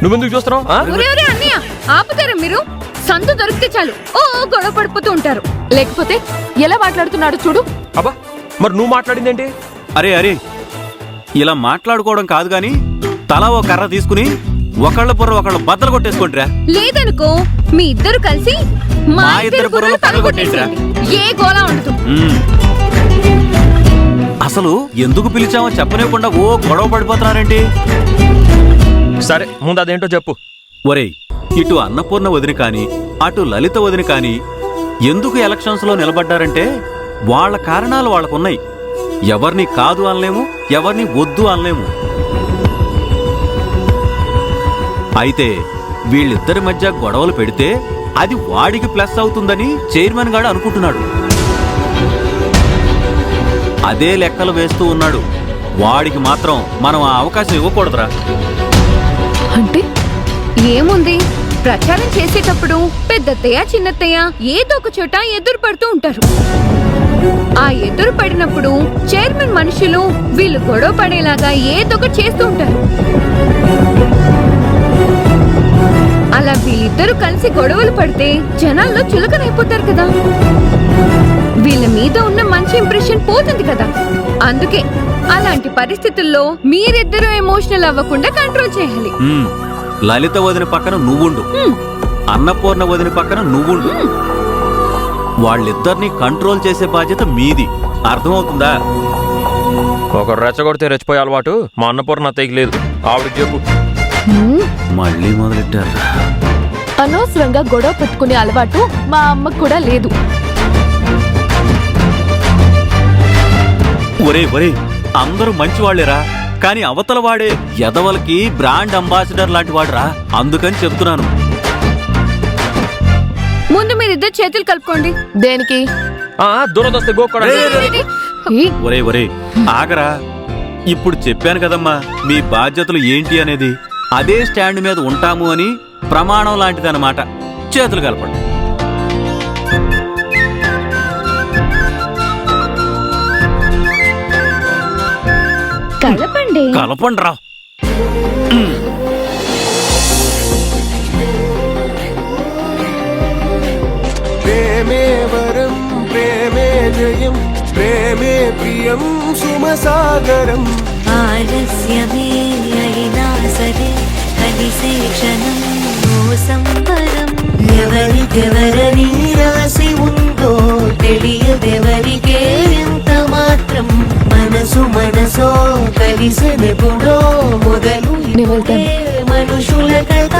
నువ్వెందుకు చూస్తున్నావు? అన్నయ్య ఆపుతారా మీరు? సందు దొరికితే చాలు ఓ గొడవ పడిపోతూ ఉంటారు. లేకపోతే ఎలా మాట్లాడుతున్నాడు చూడు. అబ్బా మరి నువ్వు మాట్లాడిందేంటి? అరే అరే ఇలా మాట్లాడుకోవడం కాదు గాని తలా ఓ కర్ర తీసుకుని ఒకళ్ళ పొర్ర ఒకళ్ళు బద్దలు కొట్టేసుకుంటారా. లేదనుకో మీ ఇద్దరు కలిసి మా ఇద్దరు బుర్రలు పగలగొట్టేసేయండి. ఏ గోలా ఉండదు. అసలు ఎందుకు పిలిచామో చెప్పనివ్వకుండా ఓ గొడవ పడిపోతున్నారేంటి? సరే ముందు అదేంటో చెప్పు. ఒరేయ్, ఇటు అన్నపూర్ణ వదిన కాని అటు లలిత వదిన కాని ఎందుకు ఎలక్షన్స్ లో నిలబడ్డారంటే వాళ్ళ కారణాలు వాళ్ళకున్నాయి. ఎవరిని కాదు అనలేము, ఎవరిని వద్దు అనలేము. అయితే వీళ్ళిద్దరి మధ్య గొడవలు పెడితే అది వాడికి ప్లస్ అవుతుందని చైర్మన్ గారు అనుకుంటున్నాడు. అదే లెక్కలు వేస్తూ ఉన్నాడు. వాడికి మాత్రం మనం ఆ అవకాశం ఇవ్వకూడదురా. అంటే ఏముంది, ప్రచారం చేసేటప్పుడు పెద్దత్తయ్య చిన్నత్తయ్య ఏదో ఒక చోట ఎదురు పడుతూ ఉంటారు. ఆ ఎదురు పడినప్పుడు చైర్మన్ మనుషులు వీళ్ళు గొడవ పడేలాగా ఏదో ఒకటి చేస్తూ ఉంటారు. అలా వీళ్ళిద్దరూ కలిసి గొడవలు పడితే జనాల్లో చులకనైపోతారు కదా. వీళ్ళ మీద ఉన్న మంచి ఇంప్రెషన్ పోతుంది కదా. అందుకే అలాంటి పరిస్థితుల్లో మీరిద్దరూ ఎమోషనల్ అవ్వకుండా కంట్రోల్ చేయాలి. లలిత వదిన పక్కన నువ్వుండు, అన్నపూర్ణ వదిన పక్కన నువ్వుండు. వాళ్ళిద్దరిని కంట్రోల్ చేసే బాధ్యత మీది. అర్థమవుతుందా? ఒకరు రెచ్చగొడితే రెచ్చిపోయే అలవాటు మా అన్నపూర్ణ అత్తయ్యకి లేదు. ఆవిడకి చెప్పు. మళ్ళీ మొదలెట్టారు. అనవసరంగా గొడవ పెట్టుకునే అలవాటు మా అమ్మకు కూడా లేదు. ఒరే ఒరే, అందరూ మంచి వాళ్లేరా, కానీ అవతల వాడే ఎదవలకి బ్రాండ్ అంబాసిడర్ లాంటి వాడురా. అందుకని చెప్తున్నాను. ముందు మీరిద్దరు చేతులు కలుపుకోండి. దేనికి? దురదొస్తే గోక్కోడానికి. ఒరే ఒరే ఆగరా. ఇప్పుడు చెప్పాను కదమ్మా మీ బాధ్యతలు ఏంటి అనేది. అదే స్టాండ్ మీద ఉంటాము అని ప్రమాణం లాంటిదన్నమాట. చేతులు కలపండి. కలపండి. కలపండి రా. ప్రేమే వరం ప్రేమే జయం ప్రేమే ప్రియం సుమసాగరం. ఆలస్యమే అయినా సరే కలిసే క్షణం ఓ సంబరం. ఎవరికెవరని రాసి ఉందో తెలియదెవరికే ఎంత మాత్రం. మనసు మనసో కలిసినెప్పుడో మొదలు మనుషుల కథ.